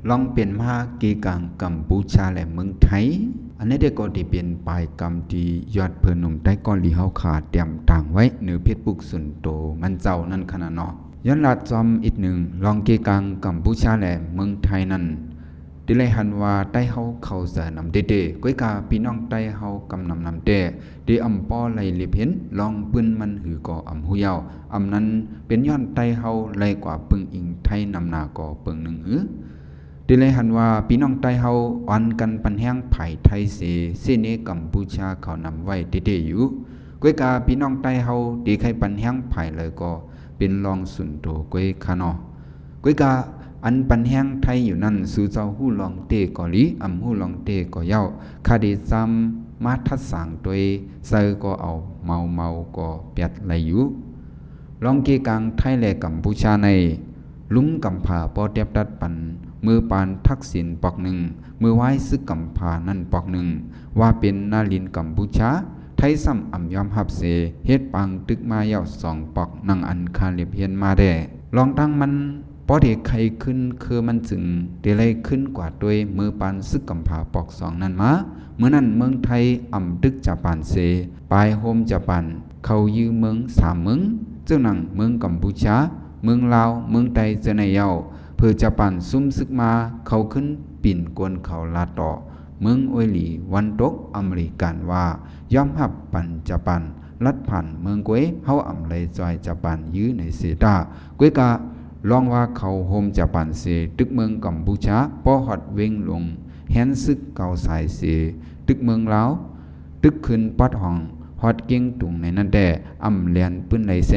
ลองเป็นมาเกกังกัมพูชาและเมืองไทยอันนี้ได้ก็ที่เป็นปลายกรรมที่ยอดเพิ่นหนุ่มได้ก็ลีเฮาขาดเตรียมต่างไว้เหนือเพชรปุกสุนโตมันเจ้านั่นขนาดเนาะย้อนลัดจอมอีกหนึ่งลองเกกังกัมพูชาและเมืองไทยนั่นดิเลยหันว่าใต้เฮาเข้าจะนำเด้ๆก้อยกาพี่น้องใต้เฮากำนำเด้ดีอำป้อไลลิบเห็นลองปืนมันหือก่ออำหูยาวอำนั้นเป็นย้อนใต้เฮาไลกว่าปึงอิงไทยนำนาก่อปึงหนึ่งหือดิเลยหันว่าพี่น้องใต้เฮาอ่อนกันปันแห้งไผ่ไทยเสเนกัมพูชาเขานำไว้เด้ๆอยู่ก้อยกาพี่น้องใต้เฮาดีใครปันแห้งไผ่เลยก็เป็นลองสุนโตก้อยคาเนาะก้อยกาอันปันแห้งไทยอยู่นั่นสู่เจ้าหู้ลองเตกอลีอำหู้ลองเตก็เย้าคาดีซ้ำมาทัดสางตัวเซอก็เอาเมาก็เปียดไหลอยู่ลองเกกังไทยและกัมพูชาในลุ้มกำผาปอเตียบดัดปันมือปานทักษิณปอกหนึ่งมือไว้ซึกกำผานั่นปอกหนึ่งว่าเป็นนาลินกัมพูชาไทยซ้ำอ่ำยอมหับเสเฮ็ดปังตึกมาเย้าสองปอกนังอันคาเลียบเฮียนมาแด่ลองตั้งมันพอเด็กใครขึ้นคือมันจึงเดลัยขึ้นกว่าด้วยมือปานซึกกำผาปอกสองนั่นมาเมื่อนั้นเมืองไทยอ่ำตึกจะปานเสปลายโฮมจะปานเขายืมเมืองสามเมืองเจ้าหนังเมืองกัมพูชาเมืองลาวเมืองไทยเจเนเยาเพื่อจะปานซุ่มซึกมาเขาขึ้นปิ่นกวนเขาลาต่อเมืองอวยหลีวันตกอเมริกันว่ายอมหับปันจะปันลัดผ่านเมืองกวยเฮาอ่ำเลยจอยจะปันยื้อในเสตากวยกาลองว่าเขาโฮมจะปันเสตึกเมืองกัมพูชาป้อฮอดเวงลงแฮนซึกเก่าสายเสตึกเมืองลาวตึกขึ้นปัดห้องฮอดเก่งตุงในนั่นแต่อำเลียนปืนไหลแส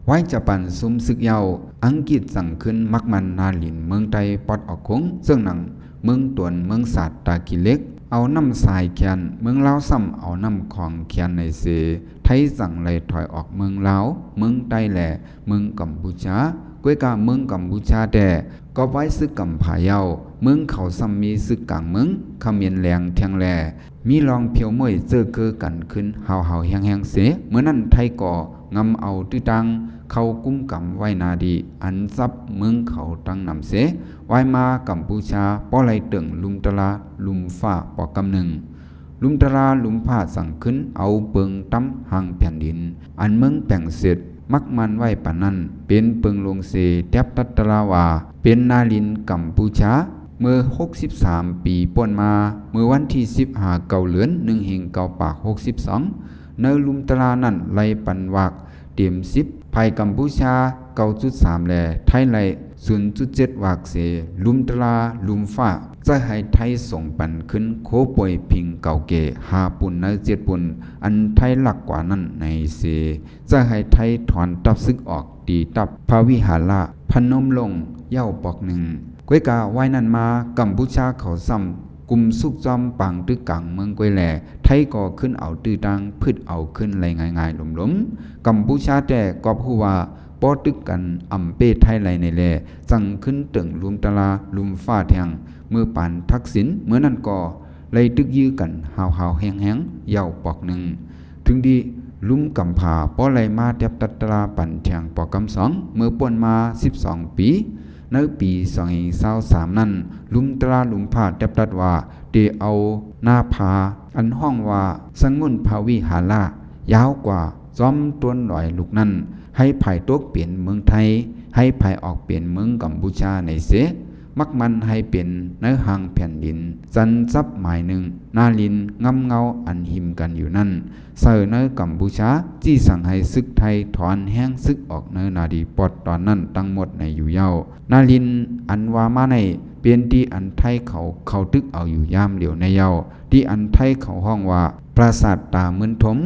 ไว้จะปันซุมซึกเยาอังกฤษสั่งขึ้นมักมันนาลินเมืองไทยปอดออกคงซึ่งหนังเมืองตวนเมืองศาสตร์ตากิเล็กเอาน้ำสายแคนเมืองลาวซ้ำเอาน้ำของแคนในเสไทยสั่งเลยถอยออกเมืองลาวเมืองใต้แหล่เมืองกัมพูชาก้วยกาเมืองกัมพูชาแต่ก็ไว้ซึกกัมผาเยาเมืองเขาซ้ำมีซึกกลางเมืองขมิ้นแหลงเทียงแหล่มีรองเพียวมวยเจอเกือกันขึ้นเฮาแห้งเสเมื่อนั้นไทยก่องำเอาตื้อตังเข้ากุ้มกำไว้นาดีอันซับเมืองเขาตั้งนำเสไว้มากัมพูชาป้อไหลตึงลุมตะลาลุมฟ้าปอกกำหนึ่งลุมตะลาลุมผ้าสั่งขึ้นเอาเปิงตั้มหางแผ่นดินอันเมืองแป่งเสร็จมักมันไว้ปานนั้นเป็นเปิงลงเสแทบตัตราวาเป็นนาลินกัมพูชาเมื่อ63ปีป่นมาเมื่อวันที่15เก่าเหลือน1เฮงเก่าปาก62ในลุมตะลานั่นไล่ปันวากเตรียม10ภัยกัมพูชา 9.3 แลไทยไล่ 0.7 วากเสลุมตะลาลุมฟ้าจะให้ไทยส่งปันขึ้นโคป่วยพิงเก่าเก5ปุ่นใน7ปุ่นอันไทยหลักกว่านั้นในเสจะให้ไทยถอนตับซึกออกตีตับพระวิหาระพนมลงเย้าปอกหนึ่งก้วยกาไว้นั่นมากัมพูชาเขาซ้ำกุมสุกจอมปังตึกกังเมืองกวยแหล่ไทยก่อขึ้นเอาตื้อตังพืชเอาขึ้นไหลง่ายๆหล้มๆกัมพูชาแต่ก็ผู้ว่าป้อตึกกันอำเป้ไทยไหลในแลสั่งขึ้นตึงลุมตะลาลุมฟ้าแทงมือปานทักษิณเมื่อนั้นก่อเลยตึกยื้อกันหาวแห้งเย้าปอกหนึ่งถึงดีลุ่มกำผาป้อไหลมาเทียบตัตราปั่นแทงปอกกำสองเมื่อป่วนมา12ปีในปี2023นั้นลุมตราลุมผาเทียบตัดว่าเดเอาหน้าผาอันห้องว่าสงุ่นภาวิหารายาวกว่าจอมต้นหน่อยลูกนั้นให้ภายตกเปลี่ยนเมืองไทยให้ภายออกเปลี่ยนเมืองกัมพูชาในเสมักมันให้เป็นเนื้อหางแผ่นดินจันซับหมายหนึ่งนาลินงำเงาอันหิมกันอยู่นั่นเสอเนื้อกัมพูชาจี้สั่งให้ซึกไทยถอนแห้งซึกออกเนื้อนาดีปอดตอนนั้นตั้งหมดในอยู่เย้านาลินอันว่ามาในเปลี่ยนที่อันไทยเขาตึกเอาอยู่ยามเหลียวในเย้าที่อันไทยเขาห้องว่าปราสาทตามึนถม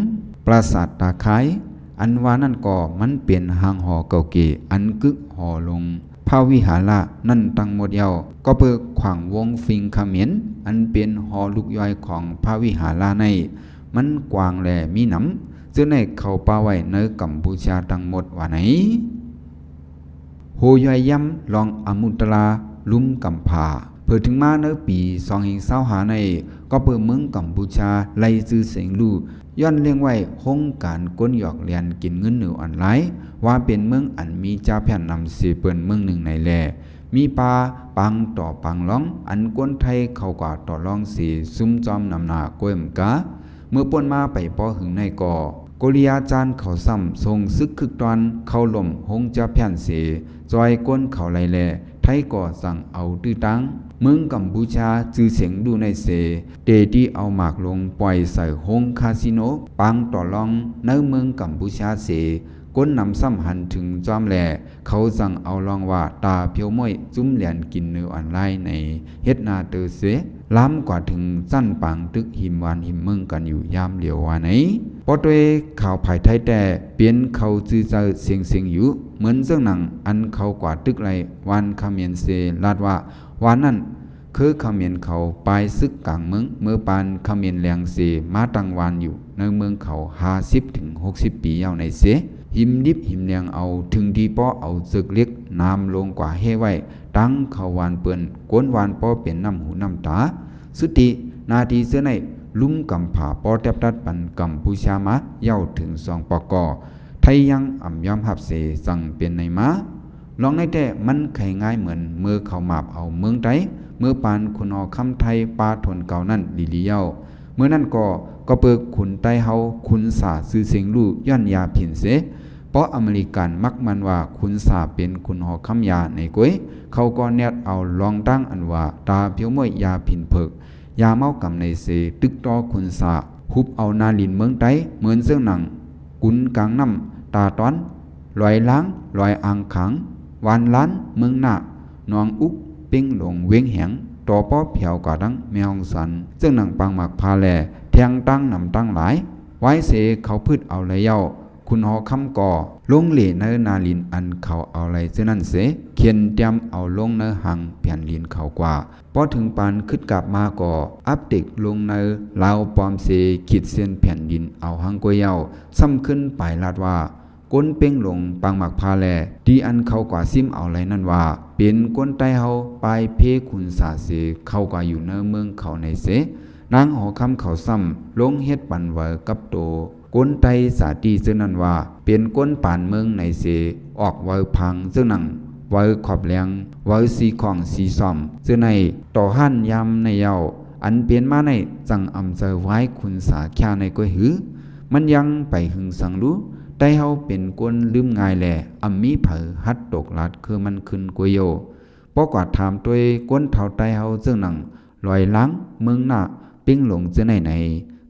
ปราสาทตาคายอันว่านั่นก็มันเปลี่ยนหางหอเก่าเกอันกึกหอลงพระวิหาระนั่นตั้งหมดเยาก็เปิดขวางวงฟิงเขมิ้นอันเป็นหอลูกย่อยของพระวิหาระในมันกว้างแหลมีหนำซึ่งในเขาป่าไว้ในกัมพูชาตั้งหมดว่าไหนโหย่อยย้ำลองอมุตราลุ่มกำผาเพื่อถึงมาในปี2025ในก็เปิดเมืองกัมพูชาไล่ซื้อเสียงลู่ย้อนเลี้ยงไว้โครงการก้นหยอกเลียนกินเงินเหนือออนไลน์ว่าเป็นเมืองอันมีเจ้าแผ่นนำเสเปินเมืองหนึ่งในแล มีปาปังต่อปังร้องอันก้นไทยเขากว่าต่อรองสีซุ่มจอมนำหน้ากวยมกะเมื่อป่นมาไปป้อหึงในก่อโกริยาจารย์เขาซ้ำทรงซึกคึกตอนเข้าลมหงจะแผ่นเสจอยก้นเขาไหลแลไทยก่อสั่งเอาตื้อตังเมืองกัมพูชาจื้อเสียงดูในเสเตที่เอาหมากลงปล่อยใส่หงคาสิโนปังต่อรองในเมืองกัมพูชาเสก้นนำซ้ำหันถึงจอมแหล่เขาสั่งเอาลองว่าตาเพียวม้อยจุ้มเหรียญกินเนื้ออ่อนไล่ในเฮ็ดนาเตอเสล้ำกว่าถึงสั้นปังตึกหิมวานหิมเมืองกันอยู่ยามเหลียววาไหนพอตัวข่าวภายไทยแต่เปลี่ยนเขาจื้อเจอเสียงอยู่เหมือนเรื่องหนังอันเขากว่าตึกไรวันคำเมียนเซลาดว่าวันนั้นคือคำเมียนเขาปลายซึกกลางเมืองเมื่อปานคำเมียนแหลงเสมาตังวานอยู่ในเมืองเขา50-60 ปียาวในเสหิมดิบหิมแดงเอาถึงดีป้อเอาซึกเล็กน้ำลงกว่าเฮไว้ตั้งเขาวานเปื่อนก้นวานป้อเป็นน้ำหูน้ำตาสุตินาทีเสื้อในลุ่มกำผาป้อแทบตัดปันกัมพูชามาเย้าถึง2 ปกไทยยังอ่ำย้อมหับเสสั่งเป็นในมาลองในแต่มันไขง่ายเหมือนเมื่อเขามาบเอาเมืองไทยเมื่อปานคุณอคำไทยปาทนเก่านั่นลีลีเย้าเมื่อนั่นก็เปิกขุนไตเฮาคุณสาซื้อเสียงลู่ย้อนยาผินเสเพราะอเมริกันมักมันว่าคุณสาเป็นคุณหอคำยาในก้อยเขาก็แนดเอาลองตั้งอันว่าตาเพียวม้อยยาผินเพิกยาเมากำในเสตึกต่อคุณสาฮุบเอานาลินเมืองไตเหมือนเสื้อหนังกุนกลางน้ำตาต้อนลอยล้างลอยอ่างขังวานล้านเมืองหน้านองอุกเป้งหลงเว้งแหงต่อป้อเผียวกว่าดังแมวสันซึ่งหนังปังหมักพาแลแทงตั้งนำตั้งหลายไว้เสเขาพืชเอาเลยเย้าคุณหอคำก่อลงเหล่เนนาลินอันเขาเอาอะไรเจ้านั่นเสเขียนเตรียมเอาลงเนหังแผ่นลินเขากว่าพอถึงปานขึ้นกลับมาก่ออัปเด็กลงเนลาวปอมเสขีดเส้นแผ่นดินเอาหังกวยเย้าซ้ำขึ้นไปลาดว่าก้นเป้งลงปังหมักพาแลดีอันเขากว่าซิมเอาไรนั่นว่าเป็นก้นไตเฮาปลายเพคุณสาเสเขากว่าอยู่เนเมืองเขาในเสนางหอคำเขาซ้ำลงเฮ็ดปันเวอกับโตก้นไตสาตีซึ่งนั้นว่าเป็นก้นป่านเมืองในเสออกเวอพังซึ่งนั่งเวอขอบแรงเวอสีของสีซ่อมซึ่งในต่อหั่นยำในเย้าอันเปลี่ยนมาในจังอำเจอไว้คุณสาแค่ในก้อยหือมันยังไปหึงสังรู้ไตเฮาเป็นก้นลืมง่ายแหล่อำมีเผอฮัดตกลัดคือมันขึ้นกวยโยปอกว่าถามตัวก้นเท่าไตเฮาซึ่งนั่งลอยล้างเมืองหน้าปิ้งหลงจะไหน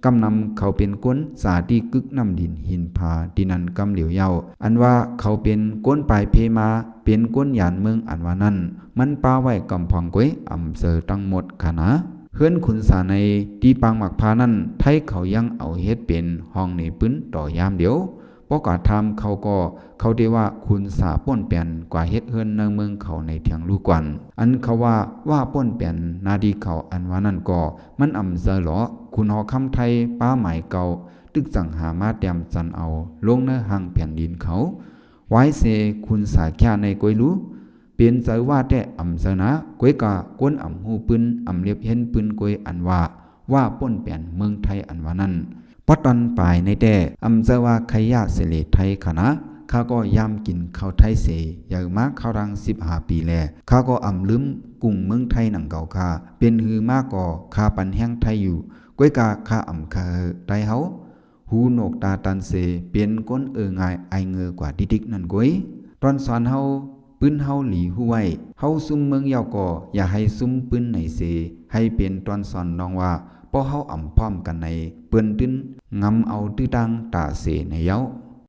กำนำเขาเป็นก้นสาที่กึกน้ำดินหินผาดินันกำเหลียวเยาอันว่าเขาเป็นก้นปลายเพมาเป็นก้นหยานเมืองอันว่านั้นมันป้าไว้กำพองก้อยอำเสอตั้งหมดขนาเฮือนขุนสาในตีปางหมักพานั้นไทยเขายังเอาเฮ็ดเป็นห้องในปื้นต่อยามเดียวปอกาทำเขาได้ว่าคุณสาป้นเปลี่ยนกว่าเฮ็ดเฮือนในเมืองเขาในเถียงลูกกวนอันเขาว่าป้นเปลี่ยนนาดีเขาอันว่านั่นก็มันอำเจอหรอคุณหอคำไทยป้าหมายเก่าตึกสั่งหามาเตรียมจันเอาลงในห่างแผ่นดินเขาไว้เสคุณสาแค่ในกวยรู้เปลี่ยนใจว่าแต่อำเจอนะกวยกะก้นอำหูปืนอำเลียบเห็นปืนกวยอันว่าป้นเปลี่ยนเมืองไทยอันว่านั้นพอตอนปลายในแต่อำเจอว่าขยะเสเลไทยขณะข้าก็ยามกินข้าวไทยเสอย่างมากข้าวรัง15 ปีแลข้าก็อำลืมกุ้งเมืองไทยหนังเก่าข้าเป็นหือมากก่อข้าปันแห้งไทยอยู่ก้วยกาข้าอำคาไตเฮาหูโหนกตาตันเสเป็นก้นง่ายไอเงอกว่าดิกนั่นก้วยตอนสอนเฮาปืนเฮาหลีหูไว้เฮาซุ่มเมืองยาวก่ออย่าให้ซุ่มปืนไหนเสให้เป็นตอนสอนน้องว่าพอเฮาอ่ำพร้อมกันในเปิ้นตื้นงำเอาตื้อดังตาเสในเย้า